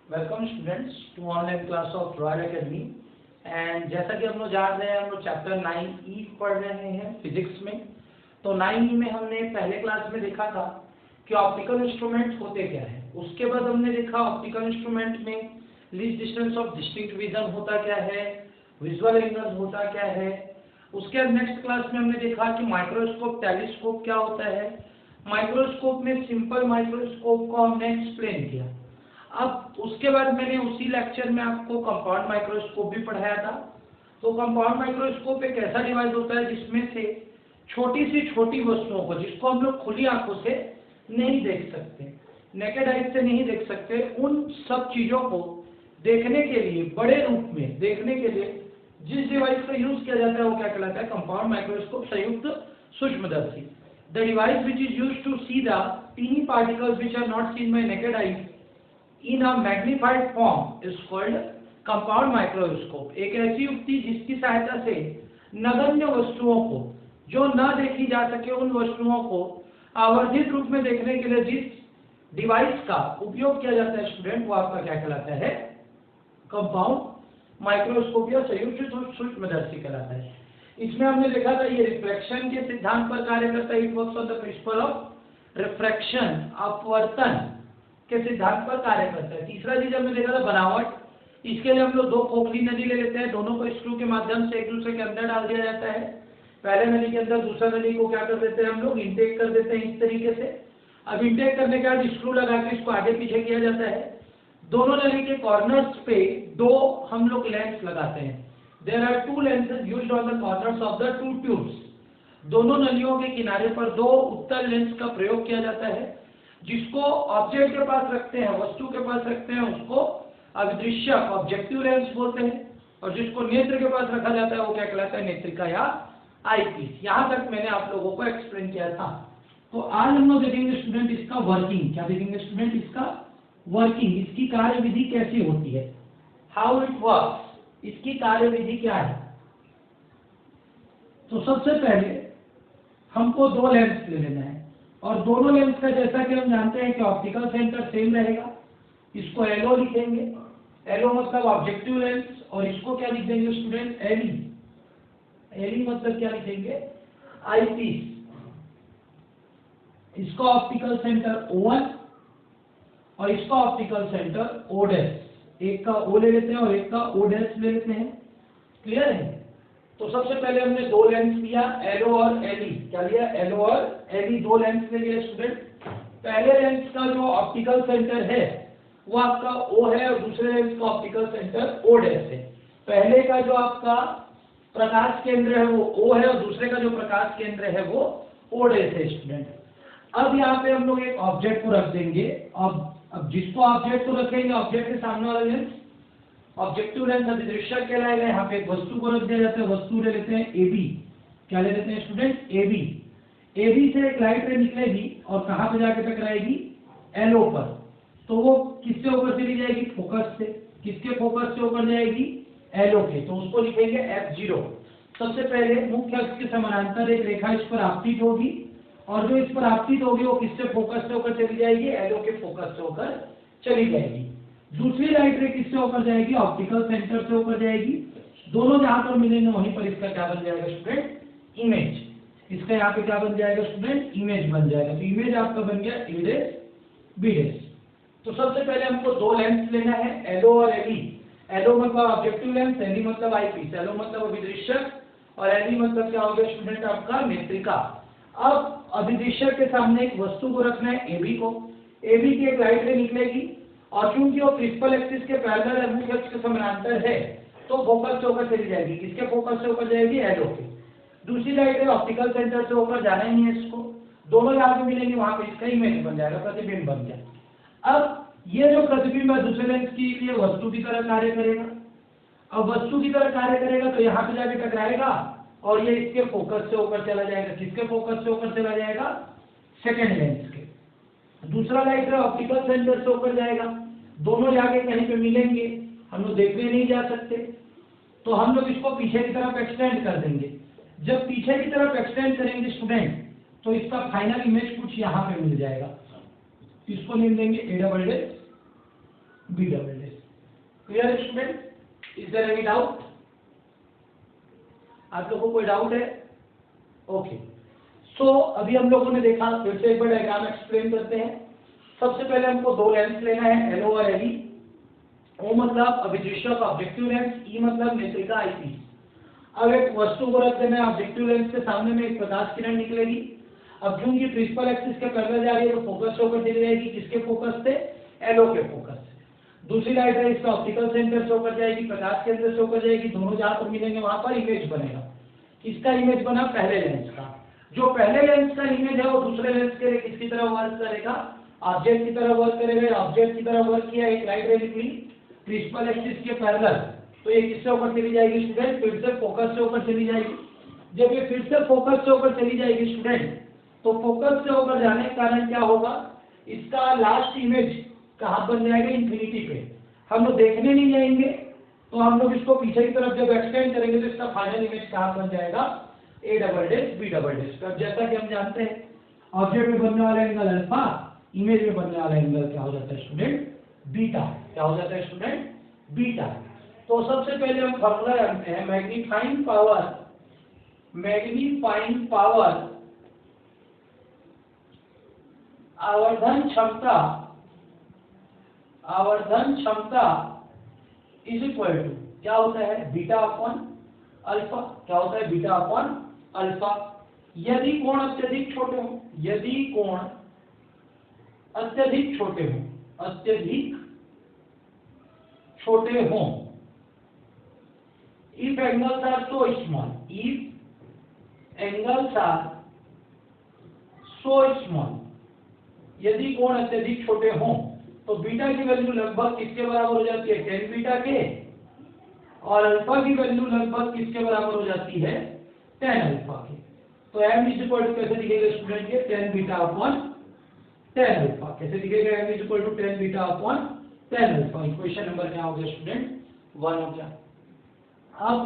Welcome students to online class of Royal Academy. And जैसा कि हम लोग जान रहे हैं, हम लोग चैप्टर 9E पढ़ रहे हैं फिजिक्स में। तो 9E में हमने पहले क्लास में देखा था कि ऑप्टिकल इंस्ट्रूमेंट्स होते क्या है। उसके बाद हमने देखा ऑप्टिकल इंस्ट्रूमेंट में least distance of distinct vision होता क्या है, विजुअल एंगल्स होता क्या है। उसके बाद नेक्स्ट क्लास में हमने देखा कि माइक्रोस्कोप टेलीस्कोप क्या होता है। माइक्रोस्कोप में सिंपल माइक्रोस्कोप को हमने एक्सप्लेन किया। अब उसके बाद मैंने उसी लेक्चर में आपको कंपाउंड माइक्रोस्कोप भी पढ़ाया था। तो कंपाउंड माइक्रोस्कोप एक ऐसा डिवाइस होता है जिसमें से छोटी सी छोटी वस्तुओं को, जिसको हम लोग खुली आंखों से नहीं देख सकते, नेकेड आई से नहीं देख सकते, उन सब चीजों को देखने के लिए, बड़े रूप में देखने के लिए जिस डिवाइस का यूज किया जाता है वो क्या कहलाता है? कंपाउंड माइक्रोस्कोप, संयुक्त सूक्ष्मदर्शी। The device which is used to see the tiny particles which are not seen by naked eye in a magnified form is called compound microscope। एक ऐसी युक्ति जिसकी सहायता से नगण्य वस्तुओं को, जो न देखी जा सके, उन वस्तुओं को आवर्धित रूप में देखने के लिए जिस डिवाइस का उपयोग किया जाता है स्टूडेंट, वो आपका क्या कहलाता है? कंपाउंड माइक्रोस्कोप या संयुक्त सूक्ष्मदर्शी कहलाता है। इसमें हमने देखा था ये रिफ्लेक्शन के सिद्धांत पर कार्य करता है। It works on the principle of refraction, अपवर्तन के सिद्धांत पर कार्य करता है। तीसरा चीज हमने देखा था बनावट। इसके लिए हम लोग दो खोखली नली ले लेते हैं, दोनों को स्क्रू के माध्यम से एक दूसरे के अंदर डाल दिया जाता है। पहले नली के अंदर दूसरा नली को क्या कर देते हैं हम लोग? इंटेक कर देते हैं इस तरीके से। अब इंटेक करने के बाद स्क्रू लगा के इसको आगे पीछे किया जाता है। दोनों नली के कॉर्नर्स पे दो हम लोग लेंस लगाते हैं। There are two lenses used on the corners of the two tubes. दोनों नलियों के किनारे पर दो उत्तल लेंस का प्रयोग किया जाता है। जिसको ऑब्जेक्ट के पास रखते हैं, वस्तु के पास रखते हैं, उसको अभिदृश्यक ऑब्जेक्टिव लेंस बोलते हैं। और जिसको नेत्र के पास रखा जाता है वो क्या कहलाता है? नेत्रिका या आईपीस। यहां तक मैंने आप लोगों को एक्सप्लेन किया था। तो आज हम लोग देखेंगे स्टूडेंट इसका वर्किंग। क्या देखेंगे स्टूडेंट? इसका वर्किंग, इसकी कार्यविधि कैसी होती है, हाउ इट वर्क्स, इसकी कार्यविधि क्या है। तो सबसे पहले हमको दो लेंस ले लेना है, और दोनों लेंस का जैसा कि हम जानते हैं कि ऑप्टिकल सेंटर सेम रहेगा। इसको एलओ लिखेंगे, एलओ मतलब ऑब्जेक्टिव लेंस, और इसको क्या लिख देंगे स्टूडेंट? एलई। एलई मतलब क्या लिखेंगे? आईपीस। इसको ऑप्टिकल सेंटर O1 और इसको ऑप्टिकल सेंटर O'। एक का O ले लेते हैं और एक का O' ले लेते हैं। क्लियर है? तो सबसे पहले हमने दो लेंस लिया, एलओ और एलई। क्या लिया? एलओ और एलई, दो लेंस ले लिए स्टूडेंट। पहले लेंस का जो ऑप्टिकल सेंटर है वो आपका O है, और दूसरे लेंस का ऑप्टिकल सेंटर O' है। पहले का जो आपका प्रकाश केंद्र है वो O है, और दूसरे का जो प्रकाश केंद्र है वो O' है स्टूडेंट। अब यहाँ पे हम लोग एक ऑब्जेक्ट को रख देंगे। अब जिसको ऑब्जेक्ट को रखेंगे, ऑब्जेक्ट के सामने वाला लेंस ऑब्जेक्टिव लेंस अभिदृश्यक कहलाएगा। यहाँ पे एक वस्तु को रख दिया जाता है, वस्तु ले लेते हैं AB। क्या ले लेते हैं स्टूडेंट? AB। AB से एक लाइट रे निकलेगी और कहाँ पे जाके टकराएगी? LO पर। तो वो किससे होकर चली जाएगी? फोकस से। किसके फोकस से होकर जाएगी? LO के। तो उसको लिखेंगे F0। सबसे पहले मुख्य अक्ष के समानांतर एक रेखा इस पर आपतित होगी, और जो इस पर आपतित होगी वो किससे फोकस से होकर चली जाएगी? LO के फोकस से होकर चली जाएगी। दूसरी लाइट रे किससे होकर जाएगी? ऑप्टिकल सेंटर से होकर जाएगी। दोनों जहां पर मिलेंगे वहीं पर इसका क्या बन जाएगा स्टूडेंट? इमेज। इसका यहाँ पे क्या बन जाएगा स्टूडेंट? इमेज बन जाएगा। तो इमेज आपका बन गया A', B'। तो सबसे पहले हमको दो लेंस लेना है, एलओ और एलई। एलओ मतलब ऑब्जेक्टिव लेंस, एलई मतलब आईपीस। एलओ मतलब अभिदृश्यक और एलई मतलब क्या हो गया स्टूडेंट? आपका नेत्रिका। अब अभिदृश्यक के सामने एक वस्तु को रखना है, एबी को। एबी की एक लाइट रे निकलेगी, और चूंकि वो प्रिंसिपल एक्सिस के पैरेलल है, मुख्य अक्ष के समानांतर है, तो फोकस से होकर चली जाएगी। किसके फोकस से होकर जाएगी? एलओ के। दूसरी लाइट है ऑप्टिकल सेंटर से होकर जाना ही है इसको। दोनों जहां पे मिलेंगे वहां पे इसका इमेज बन जाएगा, प्रतिबिंब बन गया। अब ये जो प्रतिबिंब है दूसरे लेंस की लिए वस्तु की तरह कार्य करेगा। अब वस्तु की तरह कार्य करेगा तो यहाँ पे जाके टकराएगा, और ये इसके फोकस से होकर चला जाएगा। किसके फोकस से होकर चला जाएगा? सेकेंड लेंस के। दूसरा लाइट रे ऑप्टिकल सेंटर से होकर जाएगा। दोनों जाके कहीं पे मिलेंगे, हम लोग देखने नहीं जा सकते, तो हम लोग इसको पीछे की तरफ एक्सटेंड कर देंगे। जब पीछे की तरफ एक्सटेंड करेंगे स्टूडेंट, तो इसका फाइनल इमेज कुछ यहाँ पे मिल जाएगा। इसको नेम देंगे A'। B double dash. Clear student? Is there any doubt? आप लोगों को कोई डाउट है? ओके, सो अभी हम लोगों ने देखा, फिर से एक बार डायग्राम एक्सप्लेन करते हैं। सबसे पहले हमको दो लेंस लेना है, एलओ और एलई। ओ मतलब अभिदृश्य का ऑब्जेक्टिव लेंस, ई मतलब नेत्रिका आईपीस। अब एक वस्तु को रख देना है, ऑब्जेक्टिव लेंस के सामने में एक प्रकाश किरण निकलेगी। अब क्योंकि प्रिंसिपल एक्सिस के पैरेलल जा रही है तो फोकस होकर चली जाएगी, किसके फोकस से? एलओ के फोकस से। दूसरी लाइट है इसका ऑप्टिकल सेंटर से होकर जाएगी, प्रकाश केंद्र से होकर जाएगी, दोनों जहां पर मिलेंगे वहां पर इमेज बनेगा। किसका इमेज बना? पहले लेंस का। जो पहले लेंस का इमेज है वो दूसरे लेंस के लिए किसकी तरह वर्क करेगा? ऑब्जेक्ट की तरह वर्क करेगा। ऑब्जेक्ट की तरह वर्क किया, एक लाइट रे निकली प्रिंसिपल एक्सिस के पैरेलल, तो ये किससे होकर चली जाएगी स्टूडेंट? फिर से फोकस से होकर चली जाएगी। जब ये फिर से फोकस से होकर चली जाएगी स्टूडेंट, तो फोकस से होकर जाने के कारण क्या होगा? इसका लास्ट इमेज कहाँ बन जाएगा? इंफिनिटी पे। हम लोग देखने नहीं जाएंगे, तो हम लोग इसको पीछे की तरफ जब एक्सटेंड करेंगे तो इसका फाइनल इमेज कहाँ बन जाएगा? A double dash B double dash. अब जैसा कि हम जानते हैं ऑब्जेक्ट में बनने वाला एंगल अल्फा, इमेज में बनने वाला एंगल क्या हो जाता है स्टूडेंट? बीटा। क्या हो जाता है स्टूडेंट? बीटा। तो सबसे पहले हम फॉर्मूला जानते हैं, मैग्नीफाइंग पावर आवर्धन क्षमता इज इक्वल टू क्या होता है? Beta upon alpha. क्या होता है? Beta upon alpha. यदि कोण अत्यधिक छोटे हो, यदि कोण अत्यधिक छोटे हो, if angles are so small, यदि कोण अत्यधिक छोटे हों तो बीटा की वैल्यू लगभग किसके बराबर हो जाती है? tan बीटा के। और अल्फा की वैल्यू लगभग किसके बराबर हो जाती है? tan अल्फा के। तो m इज इक्वल टू कैसे दिखेगा स्टूडेंट? के tan beta upon tan alpha. कैसे दिखेगा? m is equal to tan beta upon tan alpha. Equation number क्या हो गया स्टूडेंट? 1 हो गया। अब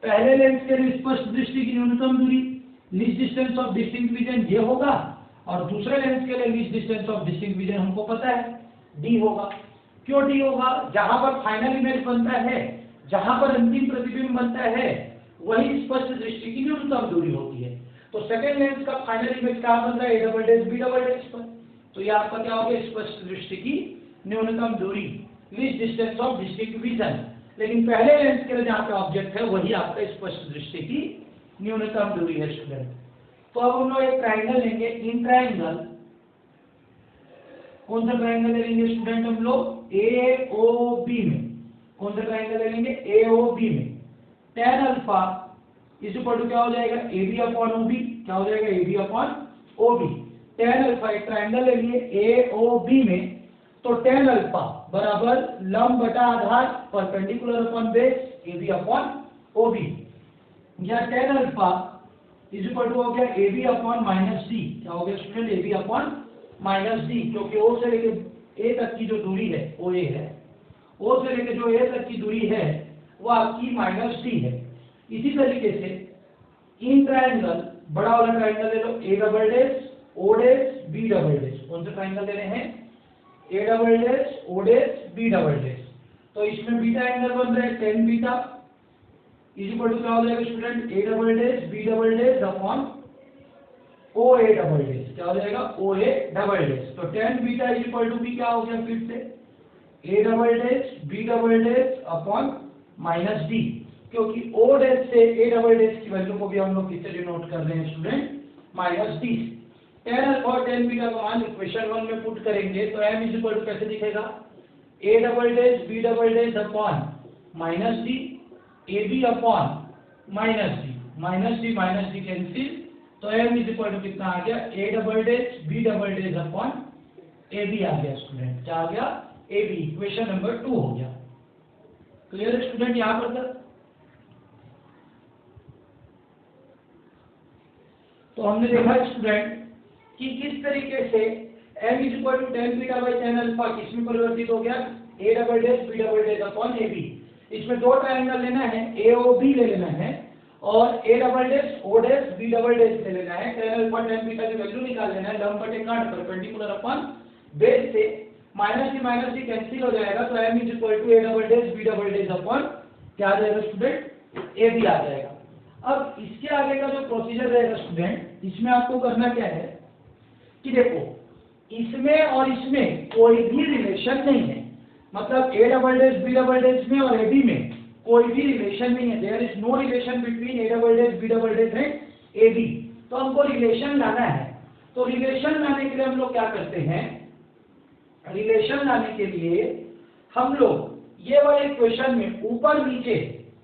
पहले लेंस के लिए स्पष्ट दृष्टि की न्यूनतम दूरी, least distance of distinct vision ये होगा, और दूसरे लेंस के लिए least distance of distinct vision हमको पता है d होगा। क्यों d होगा? जहां पर फाइनल इमेज बनता है, जहां पर अंतिम प्रतिबिंब बनता है, वही स्पष्ट दृष्टि की न्यूनतम दूरी होती है। तो सेकंड लेंस का फाइनल इमेज कहां बन रहा है? A double dash B double dash पर। तो ये आपका क्या हो गया? स्पष्ट दृष्टि की न्यूनतम दूरी, least distance of distinct vision. लेकिन पहले लेंस के लिए जहां पे ऑब्जेक्ट है वही आपका स्पष्ट दृष्टि की न्यूनतम दूरी है स्टूडेंट। तो अब हम लोग एक ट्रायंगल लेंगे, इन ट्रायंगल, कौन सा ट्रायंगल लेंगे स्टूडेंट? हम लोग एओबी में। कौन सा ट्रायंगल लेंगे? एओबी में tan alpha is equal to क्या हो जाएगा? AB upon OB। क्या हो जाएगा? AB upon OB। tan alpha एक ट्रायंगल ले लिए AOB में, तो tan अल्फा बराबर लंब बटा आधार perpendicular upon base AB upon OB, या tan alpha is equal to हो गया AB अपॉन माइनस D। क्या हो गया student? AB upon minus D, क्योंकि O से लेके A तक की जो दूरी है OA है, O से लेके जो A तक की दूरी है वो आपकी माइनस D है। इसी तरीके से इन ट्रायंगल, बड़ा वाला ट्रायंगल ले लो, A double dash O dash B double dash. कौन सा ट्रायंगल ले रहे हैं? A double dash O dash B double dash. तो इसमें बीटा एंगल बन रहा है tan beta is equal to क्या हो जाएगा student? A double dash B double dash upon OA double dash. क्या हो जाएगा? OA double dash. तो tan beta is equal to B क्या हो गया? फिर से A double dash B double dash upon minus D, क्योंकि O डेश से A डबल डेश की वैल्यू को भी हम लोग किससे डिनोट कर रहे हैं student? Minus D। tan alpha और tan बीटा का मान इक्वेशन 1 में पुट करेंगे तो m इज इक्वल टू कैसे दिखेगा? A double dash B double dash upon minus D, AB upon minus D cancel, तो m इज इक्वल टू कितना आ गया? A double dash B double dash upon AB आ गया student. क्या आ गया? AB। Equation number 2 हो गया। Clear student? यहां पर तक तो हमने देखा स्टूडेंट कि किस तरीके से m is equal to tan beta by tan alpha किसमें परिवर्तित हो गया? A double dash B double dash upon AB। इसमें दो ट्रायंगल लेना है, AOB ले लेना है और A double dash O dash B double dash ले लेना है। tan अल्फा tan बीटा की वैल्यू निकाल लेना है, लंब बटे काट परपेंडिकुलर अपॉन बेस से। माइनस सी कैंसिल हो जाएगा, तो m is equal to a double dash b double dash upon क्या आ जाएगा स्टूडेंट, a b आ जाएगा। अब इसके आगे का जो प्रोसीजर रहेगा स्टूडेंट, इसमें आपको करना क्या है कि देखो इसमें और इसमें कोई भी रिलेशन नहीं है, मतलब a double dash b double dash में और ab में कोई भी रिलेशन नहीं है, there is no relation between a double dash b double dash and ab। तो हमको रिलेशन लाना है, तो रिलेशन लाने के लिए हम लोग क्या करते हैं, रिलेशन लाने के लिए हम लोग ये वाले इक्वेशन में ऊपर नीचे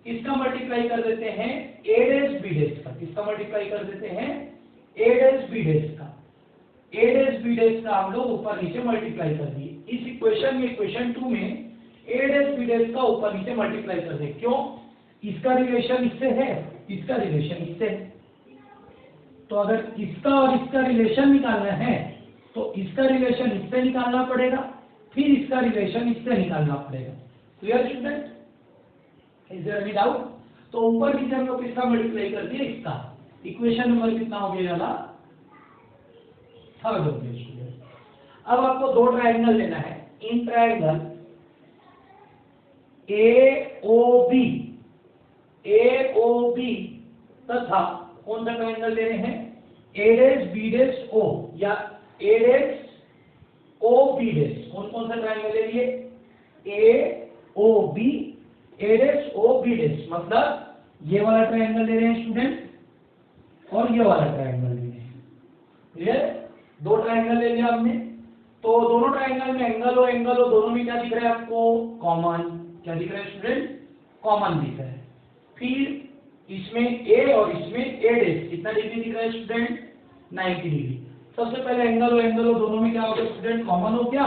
किसका मल्टीप्लाई कर देते हैं, a डेज b डेज का, किसका मल्टीप्लाई कर देते हैं, a डेज b डेज का, a डेज b डेज का हम लोग ऊपर नीचे मल्टीप्लाई कर दिए। इस इक्वेशन में, इक्वेशन 2 में a डेज b डेज का ऊपर नीचे मल्टीप्लाई कर दे, क्यों, इसका रिलेशन इससे है, इसका रिलेशन इससे है, तो अगर इसका और इसका रिलेशन निकालना है तो इसका रिलेशन इससे निकालना पड़ेगा, फिर इसका रिलेशन इससे निकालना पड़ेगा। Clear student, is there any doubt? तो ऊपर नीचे हम लोग किसका मल्टीप्लाई कर दिए, इसका। इक्वेशन नंबर कितना हो गया वाला, थर्ड हो गया स्टूडेंट। अब आपको दो ट्रायंगल लेना है, इन ट्रायंगल AOB तथा कौन सा ट्रायंगल ले रहे हैं, A dash B dash O या A dash O B dash, कौन कौन सा ट्रायंगल ले लिए, AOB A dash O B dash, मतलब ये वाला ट्रायंगल ले रहे हैं स्टूडेंट और ये वाला ट्रायंगल ले रहे हैं। क्लियर, दो ट्रायंगल ले लिया हमने, तो दोनों ट्रायंगल में एंगल हो दोनों में क्या दिख रहा है आपको, कॉमन, क्या दिख रहा है स्टूडेंट, कॉमन दिख रहा है। फिर इसमें a और इसमें a डेश कितना डिग्री दिख रहा है स्टूडेंट, 90 डिग्री। सबसे पहले एंगल हो दोनों में क्या हो गया स्टूडेंट, कॉमन हो गया,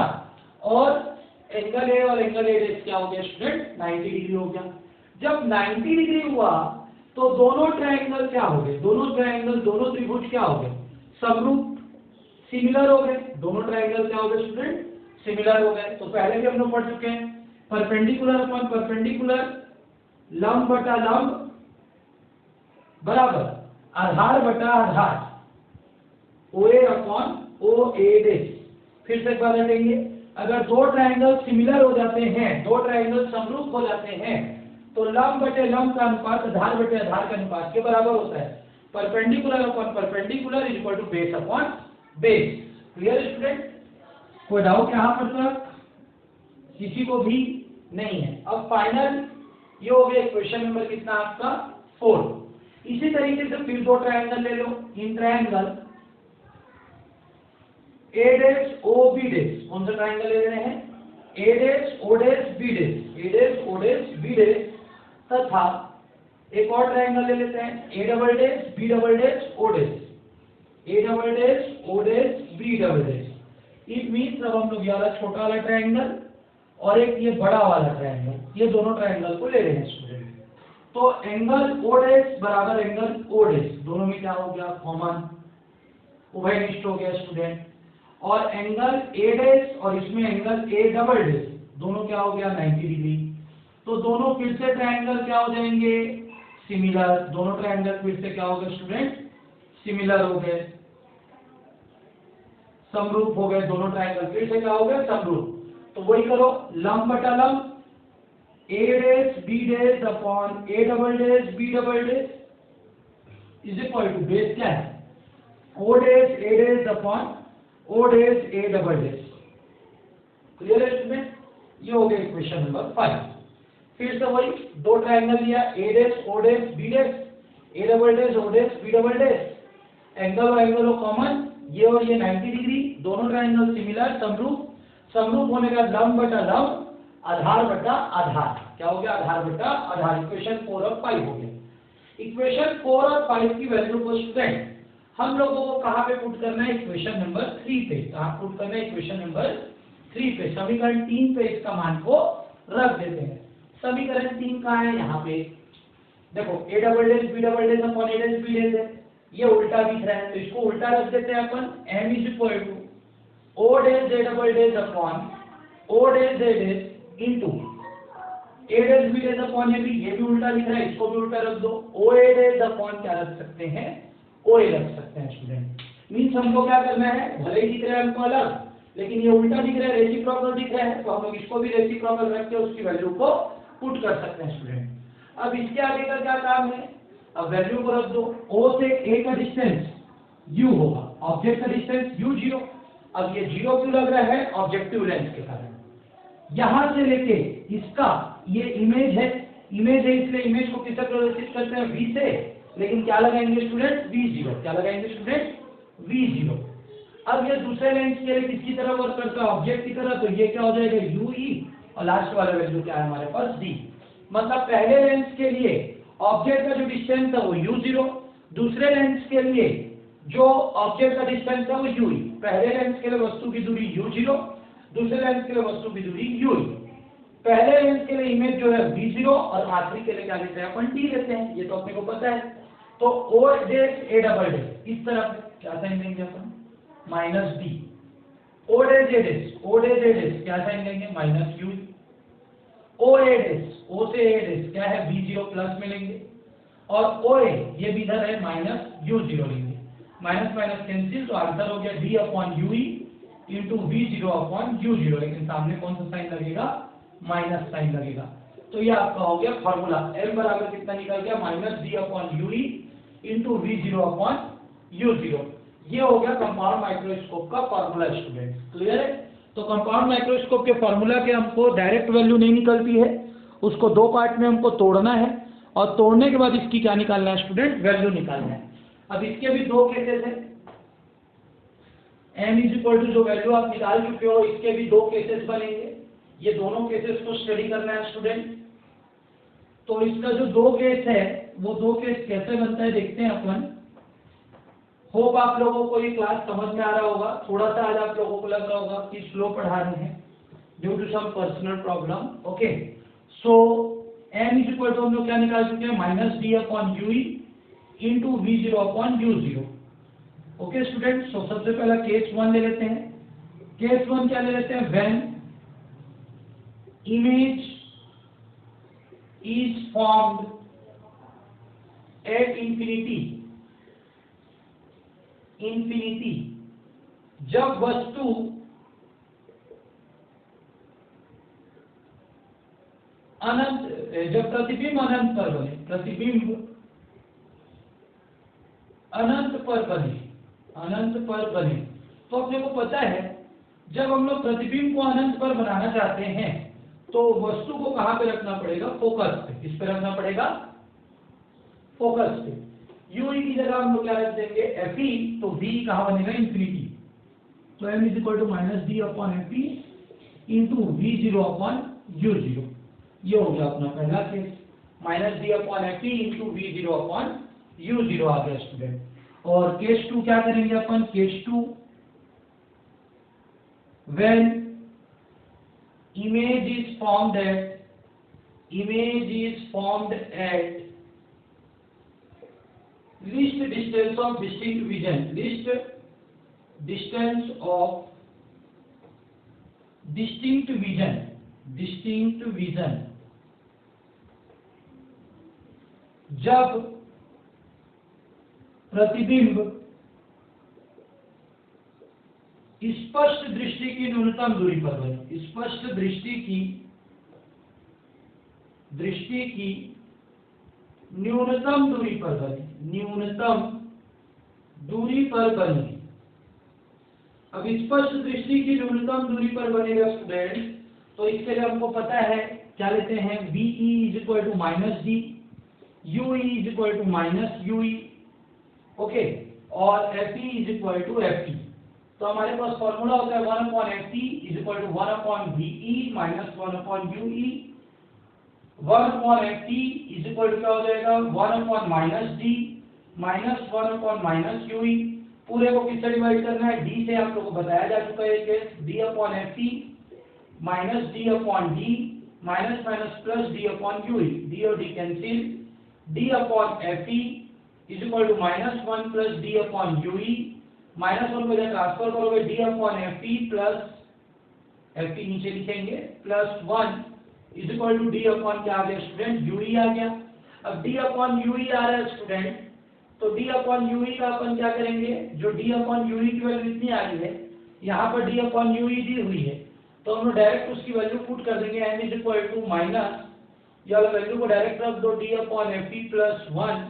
और एंगल a और एंगल a डेश क्या हो गया स्टूडेंट, 90 डिग्री हो गया। जब 90 डिग्री हुआ तो दोनों ट्रायंगल क्या हो गए, दोनों ट्रायंगल, दोनों त्रिभुज क्या हो गए, समरूप, सिमिलर हो गए, दोनों ट्रायंगल क्या हो गए स्टूडेंट, सिमिलर हो गए। तो पहले भी हम लोग पढ़ चुके हैं, परपेंडिकुलर अपॉन परपेंडिकुलर, लंब बटा लंब बराबर आधार बटा आधार, OA अपॉन OA डेश। फिर से एक बार रखेंगे, अगर दो ट्रायंगल सिमिलर हो जाते हैं, दो ट्रायंगल समरूप हो जाते हैं, तो लंब बटे लंब का अनुपात आधार बटे आधार के अनुपात के बराबर होता है। Perpendicular upon perpendicular is equal to base upon base. Clear student, कोई डाउट यहाँ पर तक किसी को भी नहीं है? अब फाइनल ये हो गया इक्वेशन नंबर कितना आपका, 4। इसी तरीके से फिर दो ट्रायंगल ले लो, इन triangle A dash O B dash, कौन सा ट्रायंगल ले रहे हैं, A dash O dash B dash, A dash O dash B dash, तथा एक और ट्रायंगल ले लेते हैं, A double dash B double dash O dash, A double dash O dash B double dash. It means अब हम लोग ये वाला छोटा वाला ट्रायंगल और एक ये बड़ा वाला ट्रायंगल, ये दोनों ट्रायंगल को ले रहे हैं स्टूडेंट। तो एंगल O डैश बराबर एंगल O डैश, दोनों में क्या हो गया, कॉमन, उभयनिष्ठ हो गया स्टूडेंट। और एंगल A डैश और इसमें एंगल A डबल डैश, दोनों क्या हो गया, 90 डिग्री। तो दोनों फिर से ट्रायंगल क्या हो जाएंगे, सिमिलर, दोनों ट्रायंगल फिर से क्या हो गए स्टूडेंट, सिमिलर हो गए, समरूप हो गए, दोनों ट्रायंगल फिर से क्या हो गए, समरूप। तो वही करो, लंब बटा लंब, A dash B dash upon A double dash B double dash is equal to base क्या है, O dash A dash upon O dash A double dash. Clear है इसमें, ये हो गया इक्वेशन नंबर 5। फिर से वही दो ट्रायंगल लिया, A dash O dash B dash, A double dash O dash B double dash, angle हो कॉमन, ये और ये 90 डिग्री, दोनों ट्रायंगल सिमिलर, समरूप, समरूप होने का लंब बटा लंब, आधार बटा आधार, क्या हो गया, आधार बटा आधार। इक्वेशन 4 और 5 हो गया। इक्वेशन 4 और 5 की वैल्यू को स्टूडेंट हम लोगों को कहाँ पे पुट करना है, इक्वेशन नंबर 3 पे। कहाँ पुट करना है, इक्वेशन नंबर 3 पे, समीकरण 3 पे इसका मान को रख देते हैं। समीकरण 3 कहाँ है, यहाँ पे देखो, A double dash B double dash upon A dash B dash है, ये उल्टा दिख रहा है, तो इसको उल्टा रख देते हैं अपन, M is equal to O dash A double dash upon O dash A dash into A dash B dash upon AB, ये भी उल्टा दिख रहा है, इसको भी उल्टा रख दो, OA डैश अपॉन क्या रख सकते हैं, OA रख सकते हैं स्टूडेंट। मीन्स हमको क्या करना है, भले ही दिख रहा है हमको अलग, लेकिन ये उल्टा दिख रहा है, रेसिप्रोकल दिख रहा है, तो हम लोग इसको भी रेसिप्रोकल रख के उसकी वैल्यू को पुट कर सकते हैं स्टूडेंट। अब इसके आगे का क्या काम है, अब वैल्यू को रख दो, O से A का डिस्टेंस u होगा, ऑब्जेक्ट का डिस्टेंस u0। अब ये 0 क्यों लग रहा है, ऑब्जेक्टिव लेंस के कारण। यहां से लेके इसका ये इमेज है इसलिए इमेज को किससे प्रदर्शित करते हैं, v से, लेकिन क्या लगाएंगे स्टूडेंट, v0। क्या लगाएंगे स्टूडेंट, v0। अब ये दूसरे लेंस के लिए किसकी तरह वर्क करता है, ऑब्जेक्ट की तरह, तो ये क्या हो जाएगा ue, और लास्ट वाला वैल्यू क्या है हमारे पास, d। मतलब पहले लेंस के लिए ऑब्जेक्ट का जो डिस्टेंस है वो u0, दूसरे लेंस के लिए जो ऑब्जेक्ट का डिस्टेंस है वो ue। पहले लेंस के लिए वस्तु की दूरी u0, दूसरे लेंस के लिए वस्तु की दूरी ue। पहले लेंस के लिए इमेज जो है v0 और आखिरी के लिए क्या लेते हैं अपन d लेते हैं, ये तो अपने को पता है। तो o dash a double dash इस तरफ क्या साइन देंगे अपन, minus d। o dash a dash क्या साइन देंगे, minus u। o a dash, o से a डैश क्या है, v0 प्लस में लेंगे, और OA ये भी इधर है माइनस u0 लेंगे, माइनस माइनस कैंसिल, तो आंसर हो गया d upon ue into v0 upon u0, लेकिन सामने कौन सा साइन लगेगा, माइनस साइन लगेगा। तो ये आपका हो गया फॉर्मूला, m बराबर कितना निकल गया, minus d upon ue into v0 upon u0। ये हो गया कंपाउंड माइक्रोस्कोप का फॉर्मूला स्टूडेंट, क्लियर है। तो कंपाउंड माइक्रोस्कोप के फॉर्मूला के हमको डायरेक्ट वैल्यू नहीं निकलती है, उसको दो पार्ट में हमको तोड़ना है, और तोड़ने के बाद इसकी क्या निकालना है स्टूडेंट, वैल्यू निकालना है। अब इसके भी दो केसेस हैं, m इज इक्वल टू जो वैल्यू आप निकाल चुके हो, इसके भी दो केसेस बनेंगे, ये दोनों केसेस को स्टडी करना है स्टूडेंट। तो इसका जो दो केस है वो दो केस कैसे बनता है देखते हैं अपन। होप आप लोगों को ये क्लास समझ में आ रहा होगा, थोड़ा सा आज आप लोगों को लग रहा होगा कि स्लो पढ़ा रहे हैं due to some personal problem, okay. So m is equal to हम लोग क्या निकाल चुके हैं, minus d upon ue into v0 upon u0, okay student. So सबसे पहला केस 1 ले लेते हैं। केस 1 क्या ले लेते हैं, when image is formed at infinity, जब वस्तु अनंत, जब प्रतिबिंब अनंत पर बने, प्रतिबिंब अनंत पर बने, तो अपने को पता है जब हम लोग प्रतिबिंब को अनंत पर बनाना चाहते हैं तो वस्तु को कहां पे रखना पड़ेगा, फोकस पे। किस पे रखना पड़ेगा, फोकस पे। ue की जगह हम लोग क्या रख देंगे, fe, तो v कहां बनेगा, इंफिनिटी। तो m is equal to minus d upon fe into v0 upon u0। ये हो गया अपना पहला case, minus d upon fe into v0 upon u0 आ गया स्टूडेंट। और केस 2 क्या करेंगे अपन, case 2 when image is formed at least distance of distinct vision, distinct vision, जब प्रतिबिंब स्पष्ट दृष्टि की न्यूनतम दूरी पर बने, स्पष्ट दृष्टि की न्यूनतम दूरी पर बने, अब स्पष्ट दृष्टि की न्यूनतम दूरी पर बनेगा स्टूडेंट, तो इसके लिए हमको पता है क्या लेते हैं, ve is equal to minus d, ue is equal to minus ue, okay, और fe is equal to fe। तो हमारे पास फॉर्मूला होता है 1 upon fe is equal to 1 upon ve minus 1 upon ue, 1 upon fe is equal to क्या हो जाएगा, 1 upon minus d minus 1 upon minus ue। पूरे को किससे डिवाइड करना है, d से, आप लोगों को बताया जा चुका है case, d upon fe minus d upon d minus minus plus d upon ue, d और d cancel, d upon fe is equal to minus 1 plus d upon ue, minus 1 को जब ट्रांसफर करोगे d upon fe plus fe नीचे लिखेंगे plus 1 is equal to d upon क्या आ गया student, ue आ गया। अब d अपॉन ue आ रहा है स्टूडेंट, तो d अपॉन ue का अपन क्या करेंगे, जो d अपॉन ue की वैल्यू इतनी आ रही है, यहाँ पर डी अपॉन यू ई दी हुई है, तो हम लोग डायरेक्ट उसकी वैल्यू पुट कर देंगे। N is equal to minus, ये वाला वैल्यू को डायरेक्ट रख दो, d upon f e plus 1,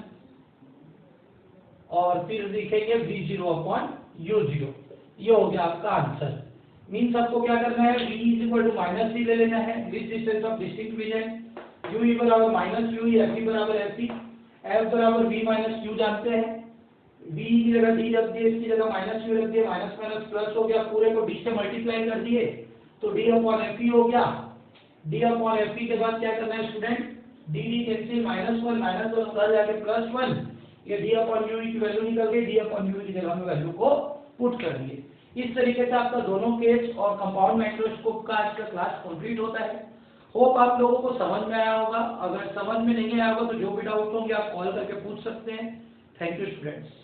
और फिर लिखेंगे v zero upon u zero. ये हो गया आपका आंसर। मीन्स आपको क्या करना है, v is equal to minus C ले लेना है, with distance of distinct region, u E बराबर minus U E, F E बराबर एफ ई, एफ बराबर v माइनस क्यू जानते हैं, v की जगह d रख दिए, इसकी जगह माइनस यू रख दिए, माइनस माइनस प्लस हो गया, पूरे को d से मल्टीप्लाई कर दिए तो d अपॉन एफ ई हो गया। d अपॉन एफ ई के बाद क्या करना है student, d d cancel, minus one उधर जाके प्लस 1, ये d अपॉन यू की वैल्यू निकल गई, d अपॉन यू की जगह में वैल्यू को पुट कर दिए। इस तरीके से आपका दोनों केस और कंपाउंड माइक्रोस्कोप का आज का क्लास कंप्लीट होता है। होप आप लोगों को समझ में आया होगा। अगर समझ में नहीं आया होगा तो जो भी डाउट होंगे आप कॉल करके पूछ सकते हैं। Thank you students.